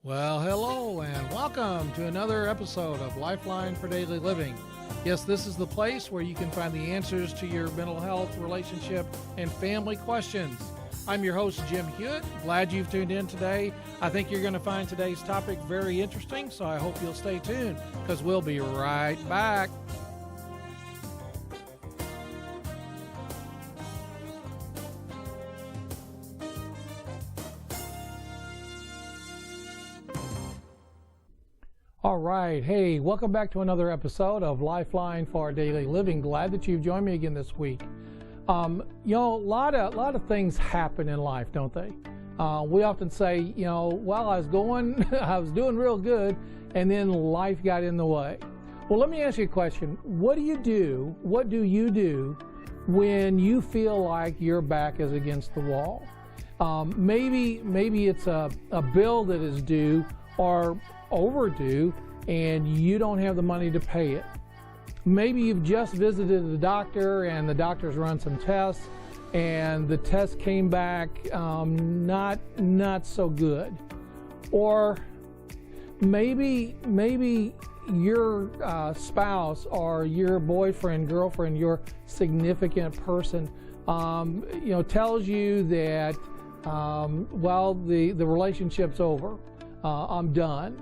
Well, hello and welcome to another episode of Lifeline for Daily Living. Yes, this is the place where you can find the answers to your mental health, relationship, and family questions. I'm your host, Jim Hewitt. Glad you've tuned in today. I think you're going to find today's topic very interesting, so I hope you'll stay tuned because we'll be right back. All right. Hey, welcome back to another episode of Lifeline for Daily Living. Glad that you've joined me again this week. A lot of things happen in life, don't they? We often say, well, I was doing real good, and then life got in the way. Well, let me ask you a question. What do you do when you feel like your back is against the wall? Maybe it's a bill that is due or overdue and you don't have the money to pay it. Maybe you've just visited the doctor and the doctor's run some tests and the test came back not so good. Or maybe your spouse or your boyfriend, girlfriend, your significant person tells you that the relationship's over. I'm done.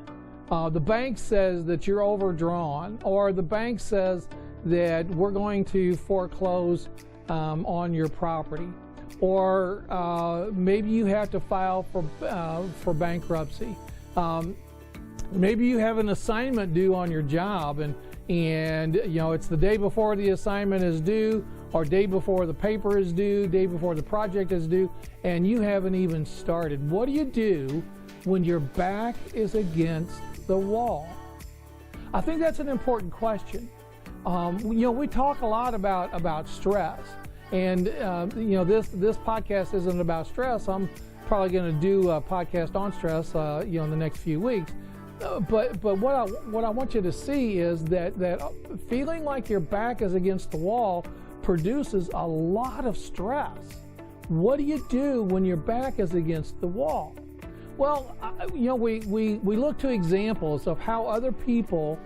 The bank says that you're overdrawn, or the bank says that we're going to foreclose on your property, or maybe you have to file for bankruptcy. Maybe you have an assignment due on your job, and it's the day before the assignment is due, or day before the paper is due, day before the project is due, and you haven't even started. What do you do when your back is against the wall? I think that's an important question. We talk a lot about stress, and this podcast isn't about stress. I'm probably going to do a podcast on stress, in the next few weeks. But what I want you to see is that feeling like your back is against the wall produces a lot of stress. What do you do when your back is against the wall? Well, we look to examples of how other people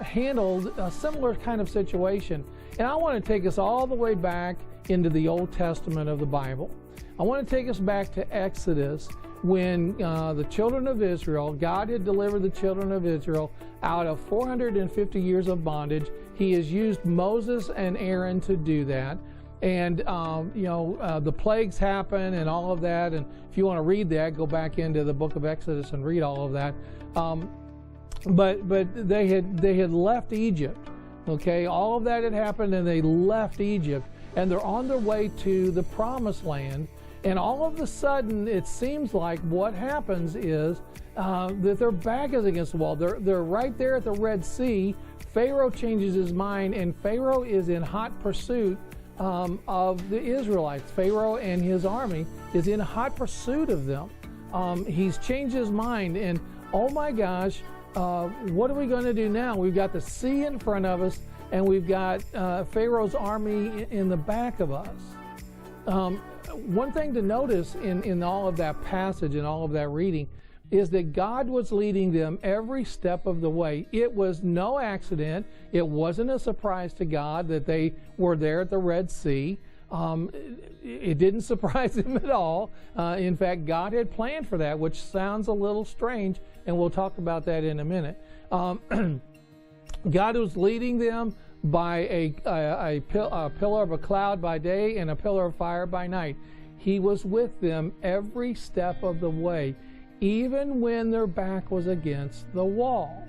handled a similar kind of situation. And I want to take us all the way back into the Old Testament of the Bible. I want to take us back to Exodus when the children of Israel, God had delivered the children of Israel out of 450 years of bondage. He has used Moses and Aaron to do that. And, the plagues happen and all of that. And if you want to read that, go back into the book of Exodus and read all of that. But they had left Egypt. Okay, all of that had happened and they left Egypt. And they're on their way to the promised land. And all of a sudden, it seems like what happens is that their back is against the wall. They're right there at the Red Sea. Pharaoh changes his mind, and Pharaoh is in hot pursuit of the Israelites. Pharaoh and his army is in hot pursuit of them. He's changed his mind, and oh my gosh, what are we going to do now? We've got the sea in front of us, and we've got Pharaoh's army in the back of us. One thing to notice in all of that passage and all of that reading is that God was leading them every step of the way. It was no accident. It wasn't a surprise to God that they were there at the Red Sea. It didn't surprise him at all. In fact, God had planned for that, which sounds a little strange, and we'll talk about that in a minute. God was leading them by a pillar of a cloud by day and a pillar of fire by night. He was with them every step of the way, even when their back was against the wall.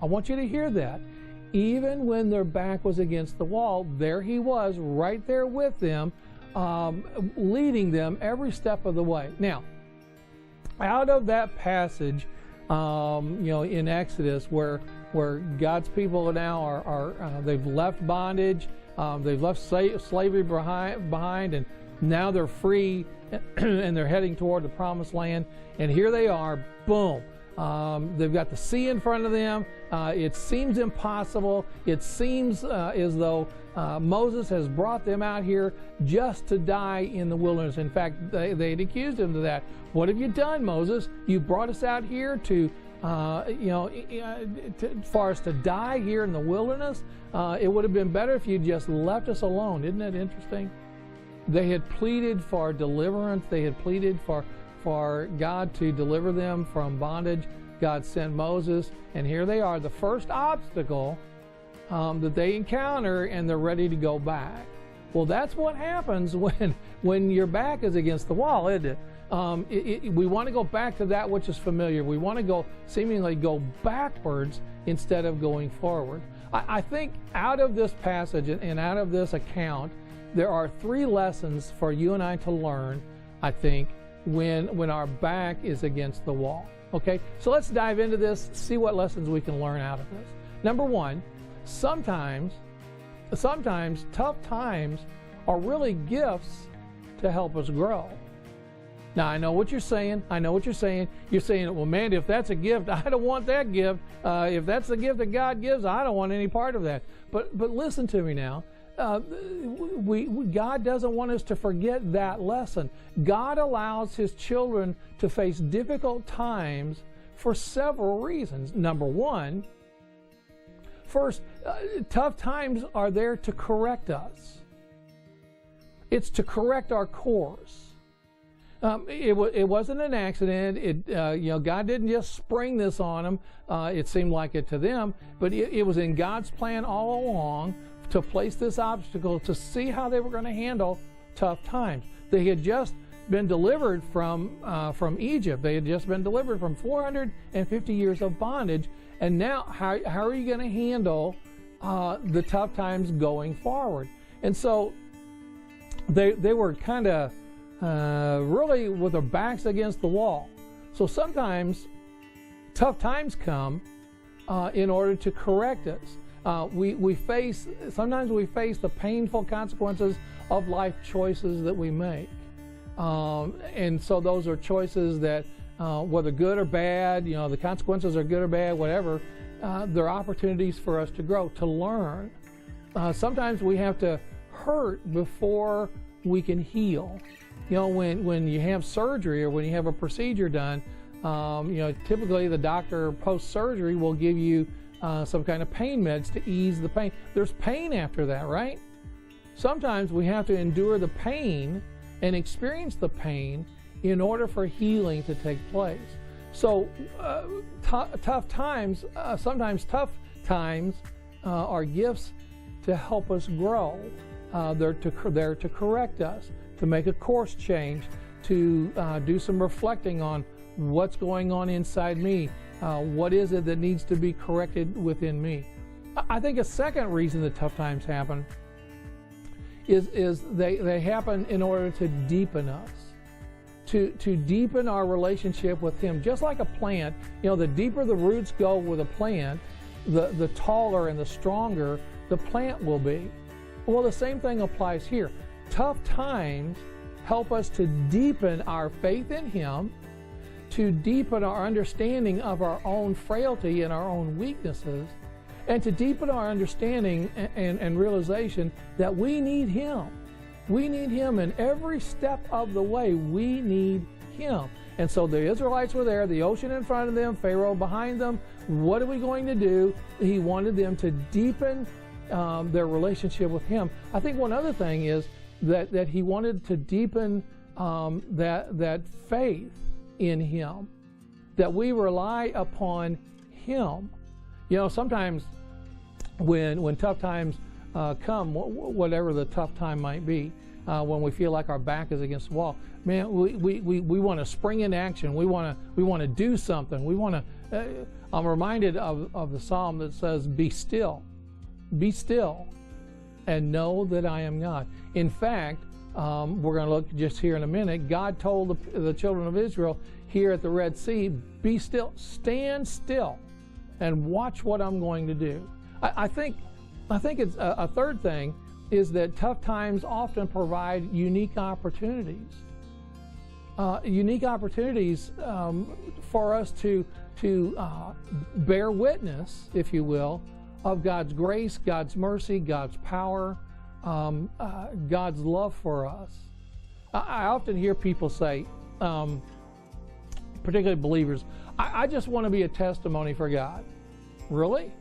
I want you to hear that. Even when their back was against the wall, there he was, right there with them, leading them every step of the way. Now, out of that passage, in Exodus, where God's people now are they've left bondage, they've left slavery behind, and now they're free, and they're heading toward the promised land. And here they are, boom, They've got the sea in front of them. It seems impossible. It seems as though Moses has brought them out here just to die in the wilderness. In fact, they'd accused him of that. What have you done, Moses? You brought us out here to, for us to die here in the wilderness? It would have been better if you just left us alone. Isn't that interesting? They had pleaded for deliverance. They had pleaded for God to deliver them from bondage. God sent Moses, and here they are, the first obstacle that they encounter, and they're ready to go back. Well, that's what happens when your back is against the wall, isn't it? We want to go back to that which is familiar. We want to seemingly go backwards instead of going forward. I think out of this passage and out of this account, there are 3 lessons for you and I to learn, I think, when our back is against the wall. Okay, so let's dive into this, see what lessons we can learn out of this. Number 1, sometimes tough times are really gifts to help us grow. Now, I know what you're saying. You're saying, well, man, if that's a gift, I don't want that gift. If that's the gift that God gives, I don't want any part of that. But listen to me now. God doesn't want us to forget that lesson. God allows His children to face difficult times for several reasons. Number 1, first, tough times are there to correct us. It's to correct our course. It wasn't an accident. God didn't just spring this on them. It seemed like it to them, but it was in God's plan all along to place this obstacle to see how they were going to handle tough times. They had just been delivered from Egypt. They had just been delivered from 450 years of bondage, and now how are you going to handle the tough times going forward? And so they were kind of really with their backs against the wall. So sometimes tough times come in order to correct us. Sometimes we face the painful consequences of life choices that we make. And so those are choices that, whether good or bad, the consequences are good or bad, whatever, they're opportunities for us to grow, to learn. Sometimes we have to hurt before we can heal. When you have surgery or when you have a procedure done, typically the doctor post-surgery will give you some kind of pain meds to ease the pain. There's pain after that, right? Sometimes we have to endure the pain and experience the pain in order for healing to take place. So tough times, sometimes tough times are gifts to help us grow. They're to correct us, to make a course change, to do some reflecting on what's going on inside me. What is it that needs to be corrected within me? I think a second reason that tough times happen is they happen in order to deepen us, to deepen our relationship with Him. Just like a plant, the deeper the roots go with a plant, the taller and the stronger the plant will be. Well, the same thing applies here. Tough times help us to deepen our faith in Him, to deepen our understanding of our own frailty and our own weaknesses, and to deepen our understanding and realization that we need Him. We need Him in every step of the way. We need Him. And so the Israelites were there, the ocean in front of them, Pharaoh behind them. What are we going to do? He wanted them to deepen their relationship with Him. I think one other thing is that He wanted to deepen that faith in Him, that we rely upon Him. Sometimes when tough times come, whatever the tough time might be, when we feel like our back is against the wall, man, we want to spring into action. We want to do something. I'm reminded of the psalm that says, "Be still, and know that I am God." In fact, we're going to look just here in a minute. God told the children of Israel here at the Red Sea, "Be still, stand still, and watch what I'm going to do." I think it's a third thing is that tough times often provide unique opportunities. Unique opportunities for us to bear witness, if you will, of God's grace, God's mercy, God's power, God's love for us. I often hear people say, particularly believers, I just want to be a testimony for God. Really?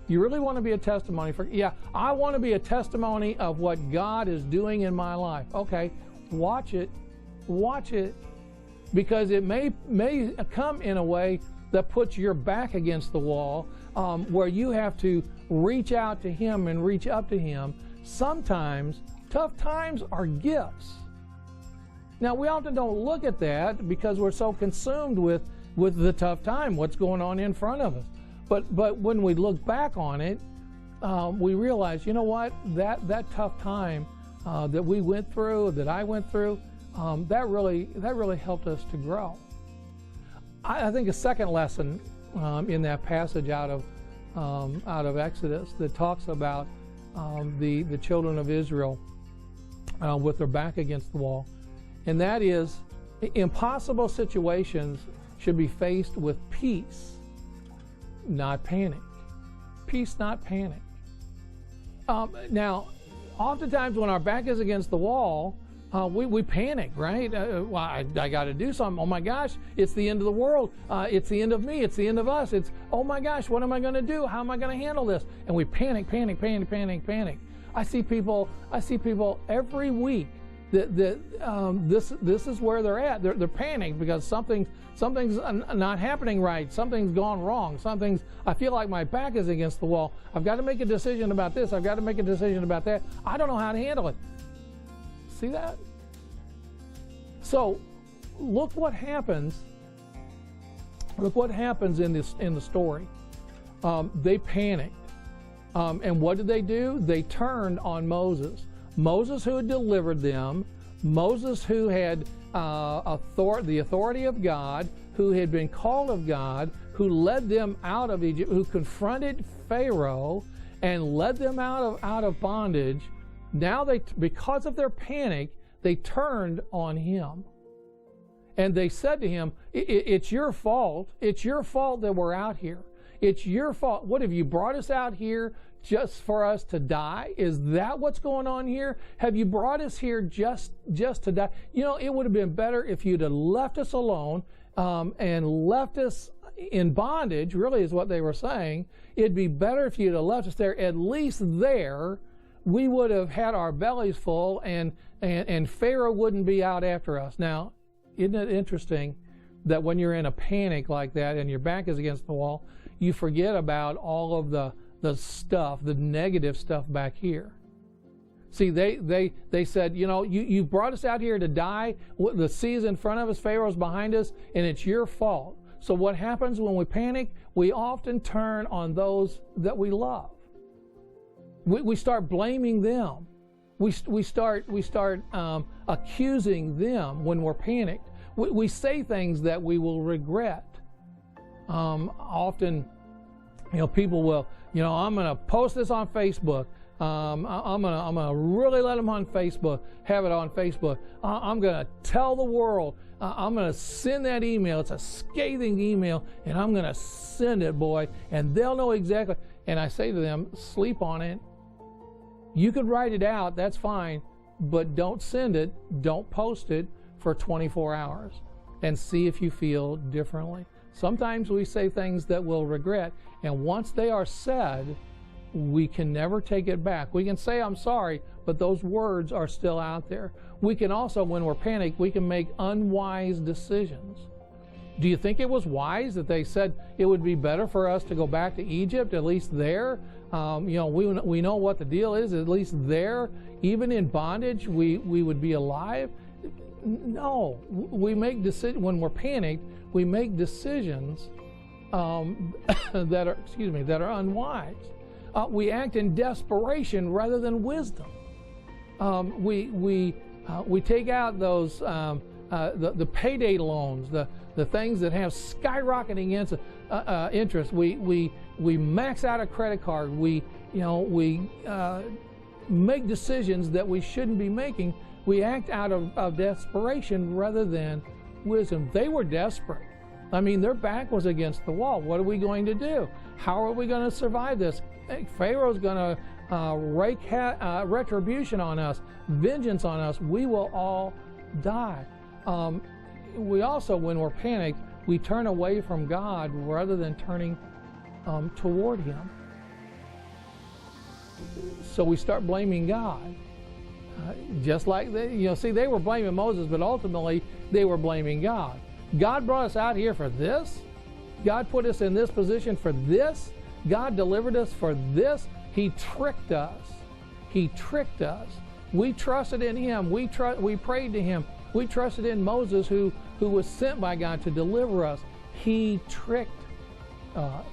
You really want to be a testimony for? Yeah, I want to be a testimony of what God is doing in my life. Okay, watch it, because it may come in a way that puts your back against the wall, where you have to reach out to Him and reach up to Him. Sometimes tough times are gifts. Now, we often don't look at that because we're so consumed with the tough time, what's going on in front of us. But when we look back on it, we realize, you know what, that tough time that we went through, that I went through, that really helped us to grow. I think a second lesson in that passage out of Exodus that talks about the children of Israel with their back against the wall, and that is, impossible situations should be faced with peace, not panic. Peace, not panic. Now, oftentimes when our back is against the wall, we panic, right? Well, I got to do something. Oh my gosh, it's the end of the world. It's the end of me. It's the end of us. It's, oh my gosh, what am I going to do? How am I going to handle this? And we panic. I see people every week this is where they're at. They're panicked because something's not happening right. Something's gone wrong. I feel like my back is against the wall. I've got to make a decision about this. I've got to make a decision about that. I don't know how to handle it. See that? So look what happens. Look what happens in the story. They panicked. And what did they do? They turned on Moses. Moses, who had delivered them, Moses, who had the authority of God, who had been called of God, who led them out of Egypt, who confronted Pharaoh and led them out of bondage. Now because of their panic, they turned on him. And they said to him, it's your fault. It's your fault that we're out here. It's your fault. What, have you brought us out here just for us to die? Is that what's going on here? Have you brought us here just to die? You know, it would have been better if you'd have left us alone and left us in bondage, really is what they were saying. It'd be better if you'd have left us there. At least there, we would have had our bellies full and Pharaoh wouldn't be out after us. Now, isn't it interesting that when you're in a panic like that and your back is against the wall, you forget about all of the stuff, the negative stuff back here. See, they said, you know, you brought us out here to die. The sea is in front of us, Pharaoh's behind us, and it's your fault. So what happens when we panic? We often turn on those that we love. We start blaming them. We start accusing them when we're panicked. We say things that we will regret. Often, you know, people will, you know, I'm going to post this on Facebook. I'm gonna really let them on Facebook, have it on Facebook. I'm going to tell the world. I'm going to send that email. It's a scathing email, and I'm going to send it, boy, and they'll know exactly. And I say to them, sleep on it. You could write it out, that's fine, but don't send it, don't post it for 24 hours and see if you feel differently. Sometimes we say things that we'll regret, and once they are said, we can never take it back. We can say, I'm sorry, but those words are still out there. We can also, when we're panicked, we can make unwise decisions. Do you think it was wise that they said it would be better for us to go back to Egypt, at least there? You know, we know what the deal is, at least there, even in bondage, we would be alive? No, we make decisions, when we're panicked, we make decisions that are unwise. We act in desperation rather than wisdom. We take out those the payday loans, the things that have skyrocketing interest. We max out a credit card. We make decisions that we shouldn't be making. We act out of desperation rather than wisdom. They were desperate. I mean, their back was against the wall. What are we going to do? How are we going to survive this? Pharaoh's going to wreak retribution on us, vengeance on us. We will all die. We also, when we're panicked, we turn away from God rather than turning toward Him. So we start blaming God. Just like they were blaming Moses, but ultimately they were blaming God. God brought us out here for this. God put us in this position for this. God delivered us for this. He tricked us. He tricked us. We trusted in Him. We prayed to Him. We trusted in Moses, who was sent by God to deliver us. He tricked us.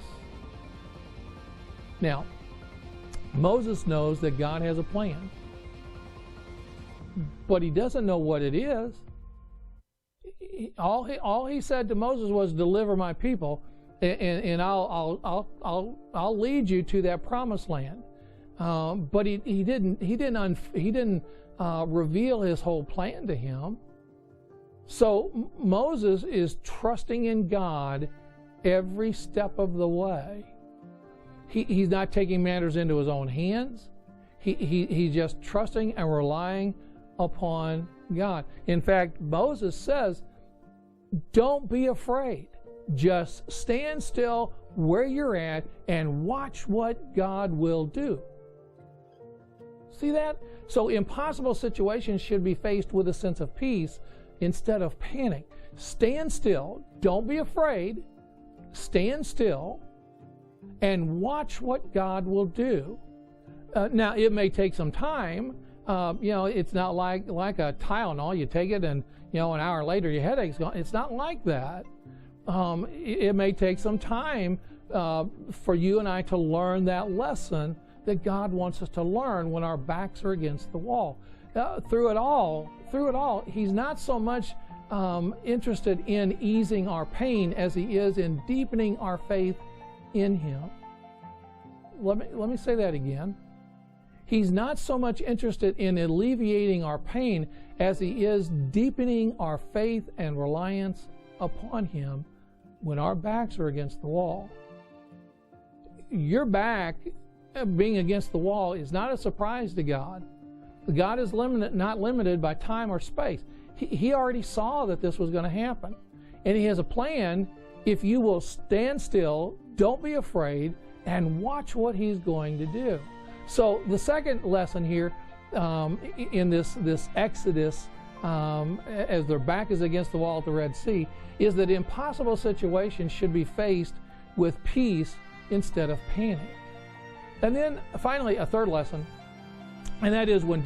Now, Moses knows that God has a plan, but he doesn't know what it is. All he said to Moses was, "Deliver my people, and I'll lead you to that promised land." But he didn't reveal his whole plan to him. So Moses is trusting in God every step of the way. He's not taking matters into his own hands. He's just trusting and relying upon God. In fact, Moses says, don't be afraid. Just stand still where you're at and watch what God will do. See that? So impossible situations should be faced with a sense of peace instead of panic. Stand still. Don't be afraid. Stand still and watch what God will do. Now, it may take some time. It's not like a Tylenol. You take it and, an hour later your headache's gone. It's not like that. It may take some time for you and I to learn that lesson that God wants us to learn when our backs are against the wall. Through it all, He's not so much interested in easing our pain as He is in deepening our faith in Him. Let me say that again. He's not so much interested in alleviating our pain as He is deepening our faith and reliance upon Him when our backs are against the wall. Your back being against the wall is not a surprise to God. God is not limited by time or space. He already saw that this was going to happen. And He has a plan if you will stand still, don't be afraid, and watch what He's going to do. So the second lesson here in this Exodus, as their back is against the wall at the Red Sea, is that impossible situations should be faced with peace instead of panic. And then finally, a third lesson, and that is when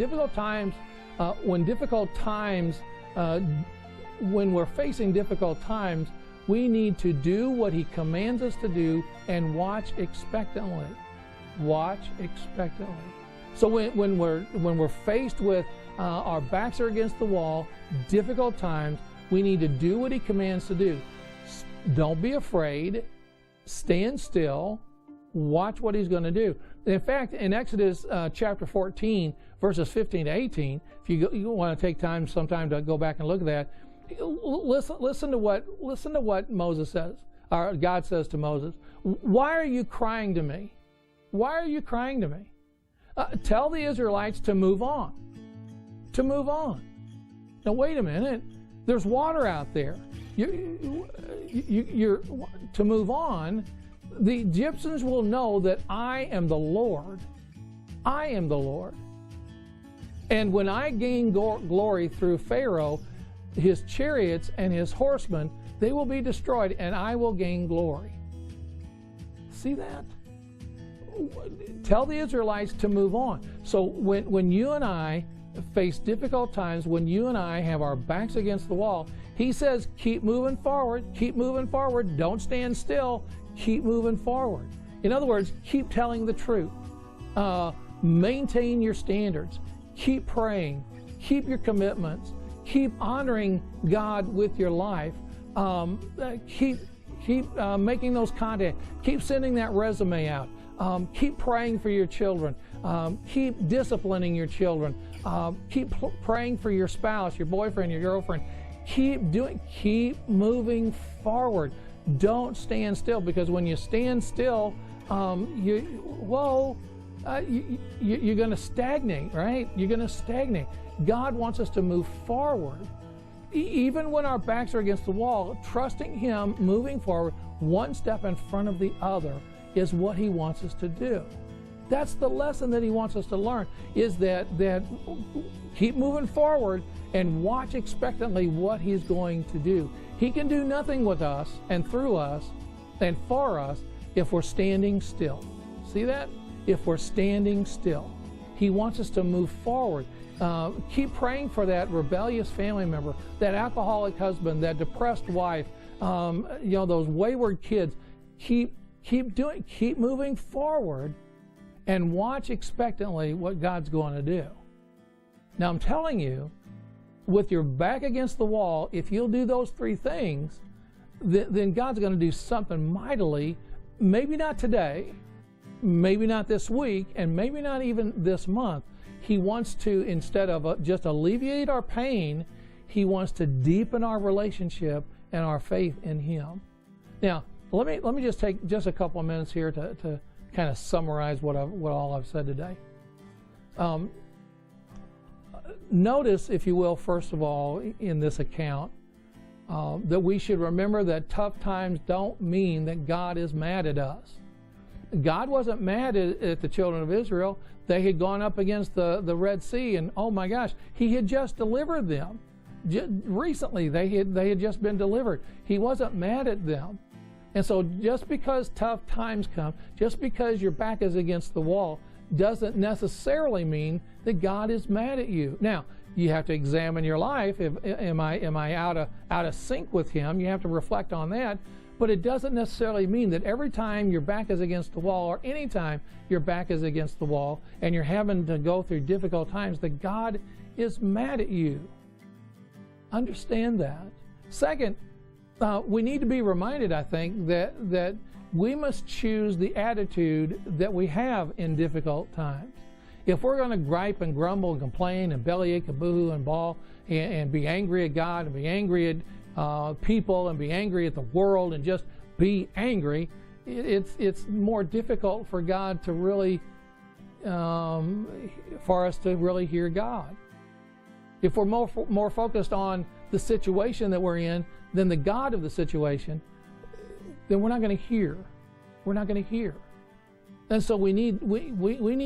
we're facing difficult times, we need to do what He commands us to do and watch expectantly. Watch expectantly. So when we're faced with our backs are against the wall, difficult times, we need to do what He commands to do. Don't be afraid. Stand still. Watch what He's going to do. In fact, in Exodus chapter 14, verses 15 to 18, if you want to take sometime to go back and look at that, listen to what Moses says, or God says to Moses. Why are you crying to me? Why are you crying to me? Tell the Israelites to move on. To move on. Now wait a minute. There's water out there. You're to move on. The Egyptians will know that I am the Lord. I am the Lord. And when I gain glory through Pharaoh, his chariots and his horsemen, they will be destroyed, and I will gain glory. See that? Tell the Israelites to move on. So when you and I face difficult times, when you and I have our backs against the wall, He says, keep moving forward, don't stand still, keep moving forward. In other words, keep telling the truth. Maintain your standards. Keep praying. Keep your commitments. Keep honoring God with your life. Keep making those contacts. Keep sending that resume out. Keep praying for your children. Keep disciplining your children. Keep praying for your spouse, your boyfriend, your girlfriend. keep moving forward. Don't stand still, because when you stand still, you're going to stagnate, right? You're going to stagnate. God wants us to move forward. Even when our backs are against the wall, trusting Him, moving forward, one step in front of the other is what He wants us to do. That's the lesson that He wants us to learn, is that keep moving forward and watch expectantly what He's going to do. He can do nothing with us and through us and for us if we're standing still. See that? If we're standing still. He wants us to move forward. Keep praying for that rebellious family member, that alcoholic husband, that depressed wife, those wayward kids. Keep moving forward and watch expectantly what God's going to do. Now, I'm telling you, with your back against the wall, if you'll do those three things, then God's going to do something mightily, maybe not today, maybe not this week, and maybe not even this month. He wants to, instead of just alleviate our pain, He wants to deepen our relationship and our faith in Him. Now, let me just take just a couple of minutes here to kind of summarize what all I've said today. Notice, if you will, first of all, in this account, that we should remember that tough times don't mean that God is mad at us. God wasn't mad at the children of Israel. They had gone up against the Red Sea, and oh my gosh, He had just delivered them. Recently, they had just been delivered. He wasn't mad at them. And so just because tough times come, just because your back is against the wall, doesn't necessarily mean that God is mad at you. Now, you have to examine your life. Am I out of sync with Him? You have to reflect on that. But it doesn't necessarily mean that every time your back is against the wall, or any time your back is against the wall and you're having to go through difficult times, that God is mad at you. Understand that. Second, we need to be reminded, I think, that we must choose the attitude that we have in difficult times. If we're going to gripe and grumble and complain and bellyache and boo-hoo and bawl and be angry at God and be angry at people and be angry at the world and just be angry, it's more difficult for God to really, for us to really hear God. If we're more focused on the situation that we're in than the God of the situation, then we're not going to hear. We're not going to hear. And so we need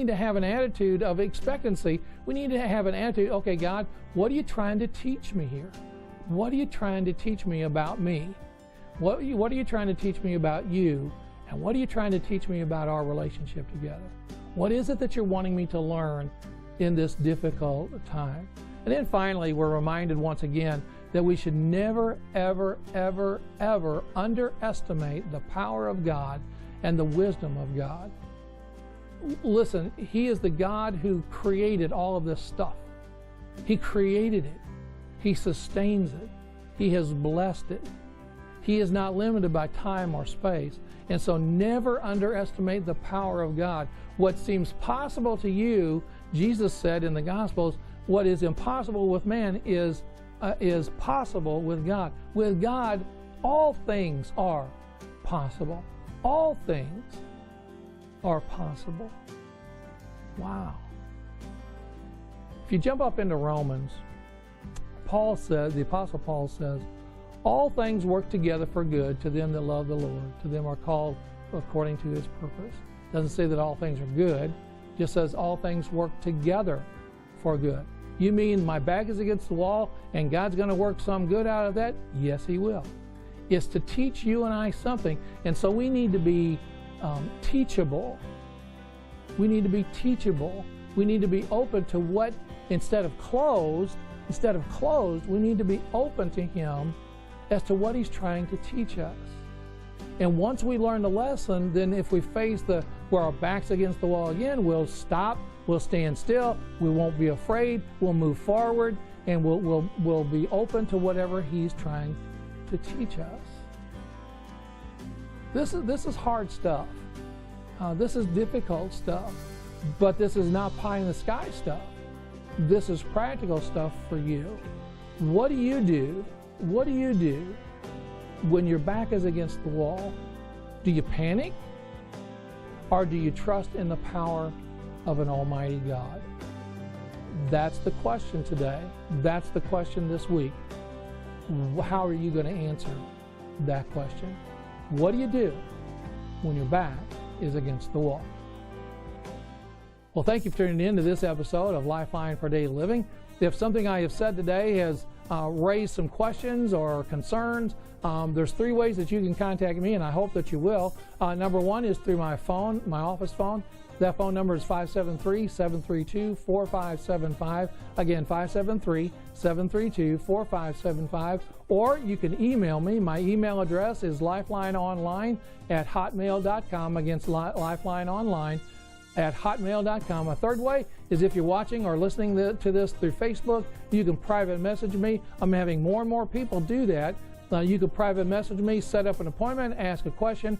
to have an attitude of expectancy. We need to have an attitude, okay, God, what are you trying to teach me here? What are you trying to teach me about me? What are you trying to teach me about you? And what are you trying to teach me about our relationship together? What is it that you're wanting me to learn in this difficult time? And then finally, we're reminded once again that we should never, ever, ever, ever underestimate the power of God and the wisdom of God. Listen, He is the God who created all of this stuff. He created it. He sustains it. He has blessed it. He is not limited by time or space. And so never underestimate the power of God. What seems possible to you, Jesus said in the Gospels, what is impossible with man is possible with God. With God, all things are possible. All things are possible. Wow. If you jump up into Romans, Paul says, the Apostle Paul says, all things work together for good to them that love the Lord, to them are called according to His purpose. Doesn't say that all things are good, just says all things work together for good. You mean my back is against the wall and God's going to work some good out of that? Yes, He will. It's to teach you and I something, and so we need to be teachable. We need to be teachable. We need to be open to what, instead of closed, we need to be open to Him as to what He's trying to teach us. And once we learn the lesson, then if we face where our back's against the wall again, we'll stop, we'll stand still, we won't be afraid, we'll move forward, and we'll be open to whatever He's trying to teach us. This is hard stuff. This is difficult stuff. But this is not pie in the sky stuff. This is practical stuff for you. What do you do What do you do when your back is against the wall? Do you panic? Or do you trust in the power of an almighty God? That's the question today. That's the question this week. How are you going to answer that question? What do you do when your back is against the wall? Well, thank you for tuning in to this episode of Lifeline for Daily Living. If something I have said today has raised some questions or concerns, there's 3 ways that you can contact me, and I hope that you will. Number 1 is through my phone, my office phone. That phone number is 573-732-4575. Again, 573-732-4575. Or you can email me. My email address is lifelineonline@hotmail.com. Again, lifelineonline@hotmail.com. A third way is if you're watching or listening to this through Facebook, you can private message me. I'm having more and more people do that. You can private message me, set up an appointment, ask a question,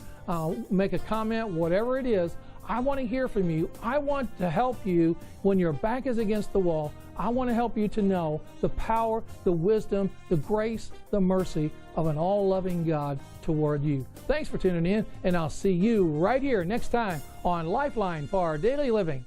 make a comment, whatever it is. I want to hear from you. I want to help you when your back is against the wall. I want to help you to know the power, the wisdom, the grace, the mercy of an all-loving God toward you. Thanks for tuning in, and I'll see you right here next time on Lifeline for Daily Living.